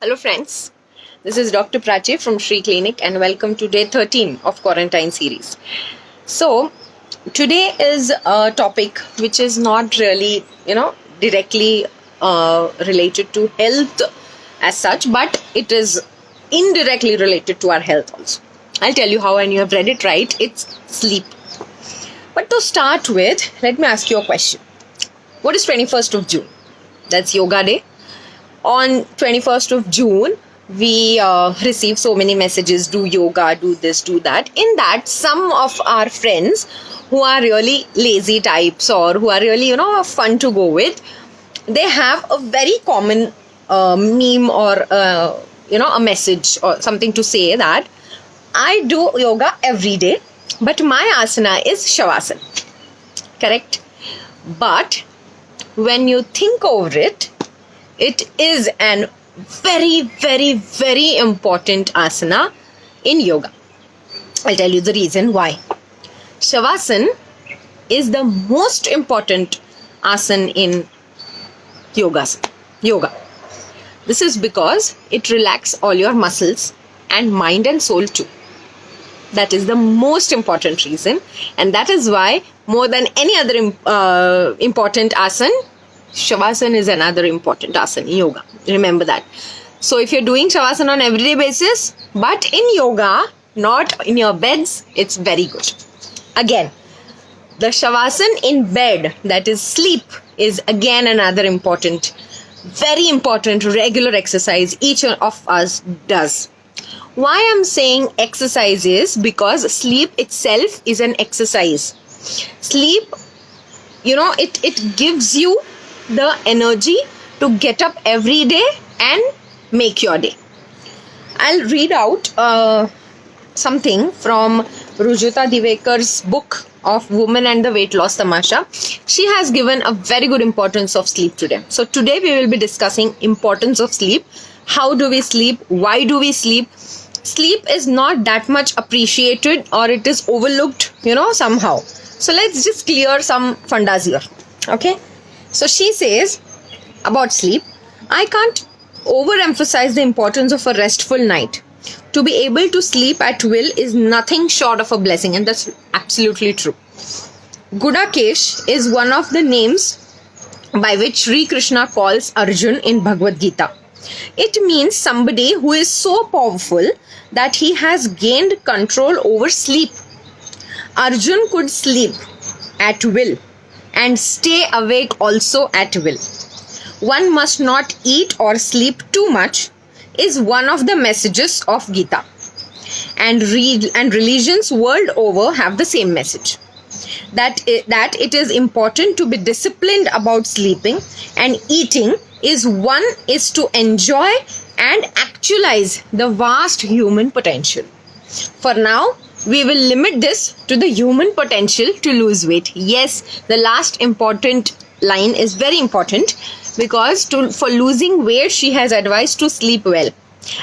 Hello friends, this is Dr. Prachi from Shri Clinic and welcome to day 13 of quarantine series. So today is a topic which is not really, directly related to health as such, but it is indirectly related to our health also. I'll tell you how, and you have read it right. It's sleep. But to start with, let me ask you a question. What is 21st of June? That's Yoga Day. On 21st of June, we receive so many messages, do yoga, do this, do that. In that, some of our friends who are really lazy types or who are really, fun to go with, they have a very common meme or, a message or something to say that I do yoga every day, but my asana is Shavasana. Correct? But when you think over it, it is an very, very, very important asana in yoga. I'll tell you the reason why. Shavasana is the most important asana in yoga. This is because it relaxes all your muscles and mind and soul too. That is the most important reason, and that is why more than any other important asana, Shavasana is another important asana in yoga. Remember that. So if you're doing Shavasana on everyday basis, but in yoga, not in your beds, it's very good. Again, the Shavasana in bed, that is sleep, is again another important, very important regular exercise each of us does. Why I'm saying exercise is because sleep itself is an exercise. Sleep, it gives you the energy to get up every day and make your day. I'll read out something from Rujuta Divekar's book of Woman and the Weight Loss Tamasha. She has given a very good importance of sleep today. So today we will be discussing importance of sleep. How do we sleep? Why do we sleep? Sleep is not that much appreciated or it is overlooked, somehow. So let's just clear some fundas here. Okay? So she says about sleep, I can't overemphasize the importance of a restful night. To be able to sleep at will is nothing short of a blessing, and that's absolutely true. Gudakesh is one of the names by which Sri Krishna calls Arjun in Bhagavad Gita. It means somebody who is so powerful that he has gained control over sleep. Arjun could sleep at will and stay awake also at will. One must not eat or sleep too much is one of the messages of Gita. And religions world over have the same message. That it is important to be disciplined about sleeping and eating is to enjoy and actualize the vast human potential. For now, we will limit this to the human potential to lose weight. Yes, the last important line is very important because for losing weight, she has advised to sleep well.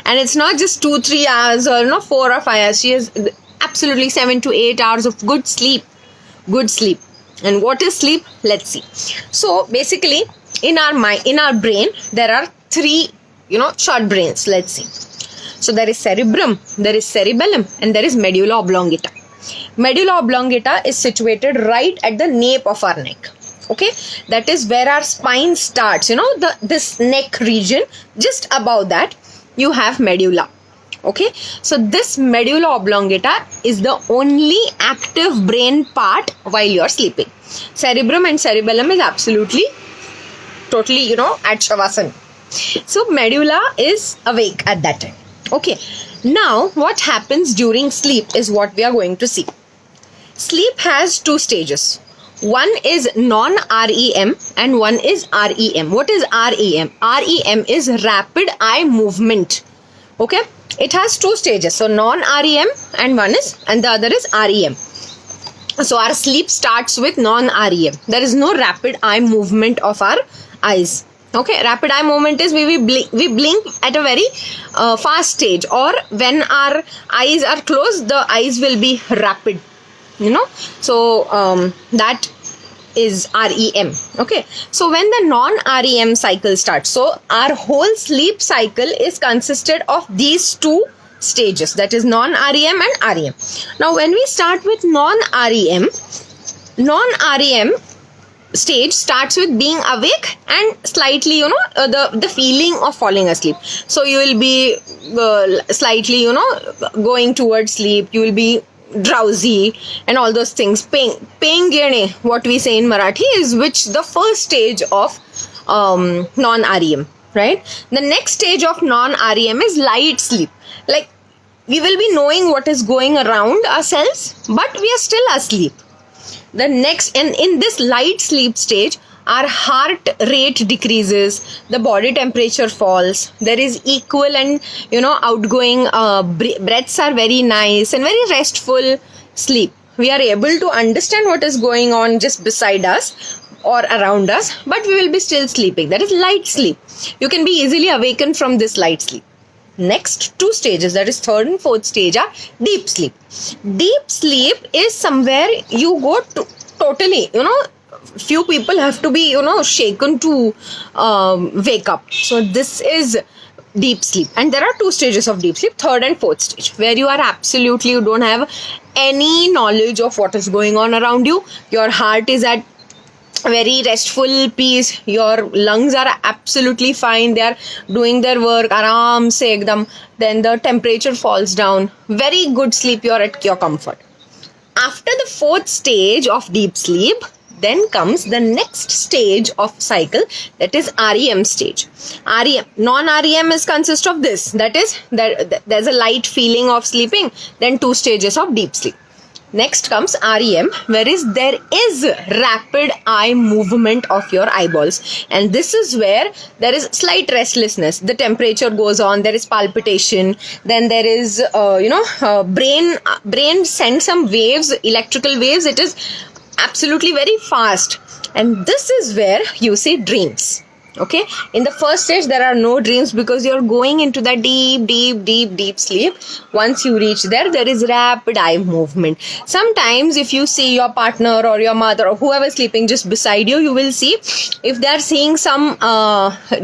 And it's not just 2-3 hours or 4 or 5 hours. She has absolutely 7 to 8 hours of good sleep. Good sleep. And what is sleep? Let's see. So basically, in our mind, in our brain, there are 3, short brains. Let's see. So there is cerebrum, there is cerebellum, and there is medulla oblongata. Medulla oblongata is situated right at the nape of our neck. Okay, that is where our spine starts. This neck region, just above that, you have medulla. Okay, so this medulla oblongata is the only active brain part while you are sleeping. Cerebrum and cerebellum is absolutely, totally, at Shavasana. So medulla is awake at that time. Okay, now what happens during sleep is what we are going to see. Sleep has 2 stages. One is non-REM and one is REM. What is REM? REM is rapid eye movement. Okay, it has 2 stages. So non-REM and the other is REM. So our sleep starts with non-REM. There is no rapid eye movement of our eyes. Okay, rapid eye movement is we blink at a very fast stage, or when our eyes are closed, the eyes will be rapid. So that is REM. Okay, so when the non-REM cycle starts, so our whole sleep cycle is consisted of these two stages, that is non-REM and REM. Now when we start with non-REM stage starts with being awake and slightly, the feeling of falling asleep. So you will be slightly, going towards sleep. You will be drowsy and all those things. Peng gene, what we say in Marathi, is which the first stage of non-REM, right? The next stage of non-REM is light sleep. Like, we will be knowing what is going around ourselves, but we are still asleep. The next, and in this light sleep stage, our heart rate decreases, the body temperature falls, there is equal and outgoing breaths are very nice and very restful sleep. We are able to understand what is going on just beside us or around us, but we will be still sleeping. That is light sleep. You can be easily awakened from this light sleep. Next two stages, that is third and fourth stage, are deep sleep. Deep sleep is somewhere you go to totally, few people have to be, shaken to wake up. So this is deep sleep. And there are two stages of deep sleep, third and fourth stage, where you don't have any knowledge of what is going on around you. Your heart is at very restful peace, your lungs are absolutely fine, they are doing their work aram se ekdam. Then the temperature falls down, very good sleep, you're at your comfort. After the fourth stage of deep sleep, then comes the next stage of cycle, that is REM stage. REM, non-REM is consist of this, that is there's a light feeling of sleeping, then two stages of deep sleep. Next comes REM, whereas there is rapid eye movement of your eyeballs, and this is where there is slight restlessness. The temperature goes on, there is palpitation, then there is brain sends some waves, electrical waves. It is absolutely very fast, and this is where you see dreams. Okay, in the first stage there are no dreams because you're going into that deep sleep. Once you reach there, there is rapid eye movement. Sometimes if you see your partner or your mother or whoever is sleeping just beside you, you will see if they are seeing some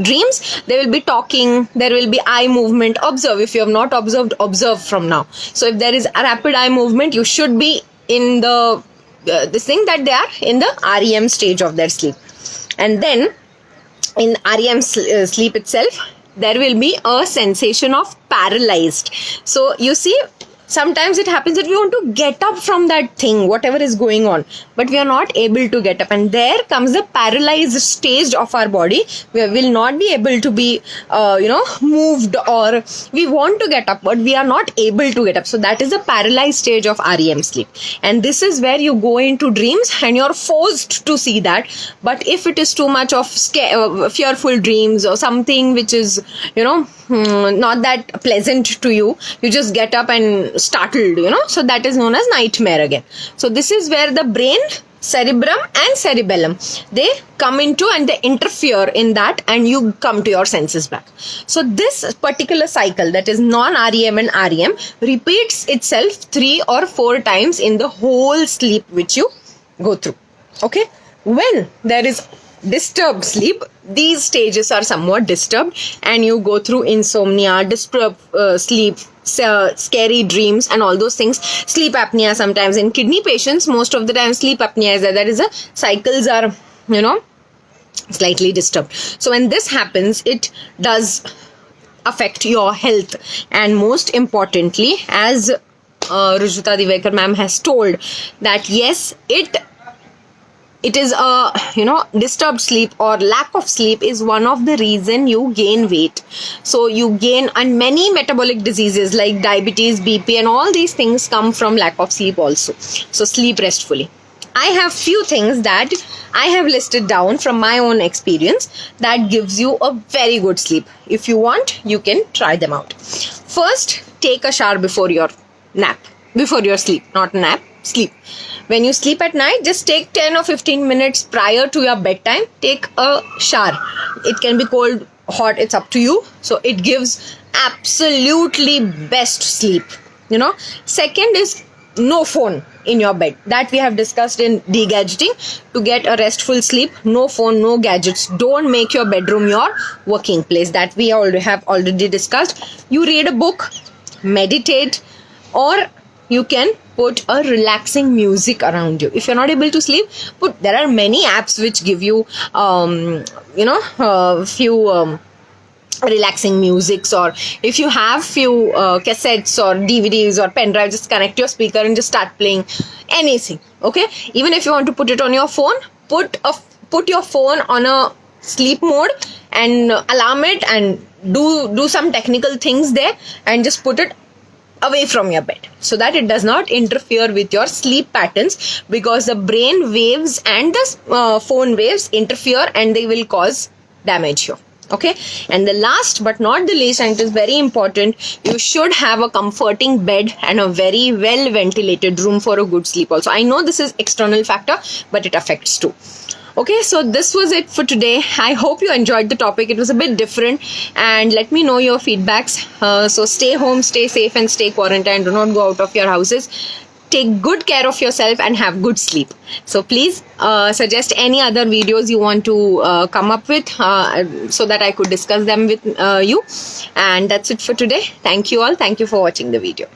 dreams, they will be talking, there will be eye movement. Observe. If you have not observed, observe from now. So if there is a rapid eye movement, you should be in the this thing that they are in the REM stage of their sleep. And then in REM sleep itself, there will be a sensation of paralyzed. So you see, sometimes it happens that we want to get up from that thing, whatever is going on, but we are not able to get up. And there comes the paralyzed stage of our body. We will not be able to be, moved, or we want to get up, but we are not able to get up. So that is the paralyzed stage of REM sleep. And this is where you go into dreams and you're forced to see that. But if it is too much of fearful dreams or something which is, not that pleasant to you, you just get up and startled, so that is known as nightmare again. So this is where the brain, cerebrum and cerebellum, they come into and they interfere in that, and you come to your senses back. So this particular cycle, that is non-REM and REM, repeats itself 3 or 4 times in the whole sleep which you go through. Okay, when there is disturbed sleep, these stages are somewhat disturbed and you go through insomnia, disturbed sleep, scary dreams and all those things. Sleep apnea sometimes in kidney patients, most of the time sleep apnea is there. That is, the cycles are slightly disturbed. So when this happens, it does affect your health. And most importantly, as Rujuta Divekar ma'am has told, that yes, it is a disturbed sleep or lack of sleep is one of the reason you gain weight. So you gain, and many metabolic diseases like diabetes, BP and all these things come from lack of sleep also. So sleep restfully. I have few things that I have listed down from my own experience that gives you a very good sleep. If you want, you can try them out. First, take a shower before your nap, before your sleep, not nap, sleep. When you sleep at night, just take 10 or 15 minutes prior to your bedtime, take a shower. It can be cold, hot, it's up to you. So it gives absolutely best sleep. Second is no phone in your bed. That we have discussed in de-gadgeting. To get a restful sleep, no phone, no gadgets. Don't make your bedroom your working place. That we have already discussed. You read a book, meditate, or you can put a relaxing music around you. If you're not able to sleep, there are many apps which give you few relaxing musics, or if you have few cassettes or DVDs or pen drive, just connect your speaker and just start playing anything. Okay, even if you want to put it on your phone, put your phone on a sleep mode and alarm it, and do some technical things there, and just put it away from your bed so that it does not interfere with your sleep patterns, because the brain waves and the phone waves interfere and they will cause damage here. Okay, and the last but not the least, and it is very important, you should have a comforting bed and a very well ventilated room for a good sleep also. I know this is external factor, but it affects too. Okay, so this was it for today. I hope you enjoyed the topic. It was a bit different, and let me know your feedbacks. So stay home, stay safe, and stay quarantined. Do not go out of your houses. Take good care of yourself and have good sleep. So please suggest any other videos you want to come up with, so that I could discuss them with you. And that's it for today. Thank you all. Thank you for watching the video.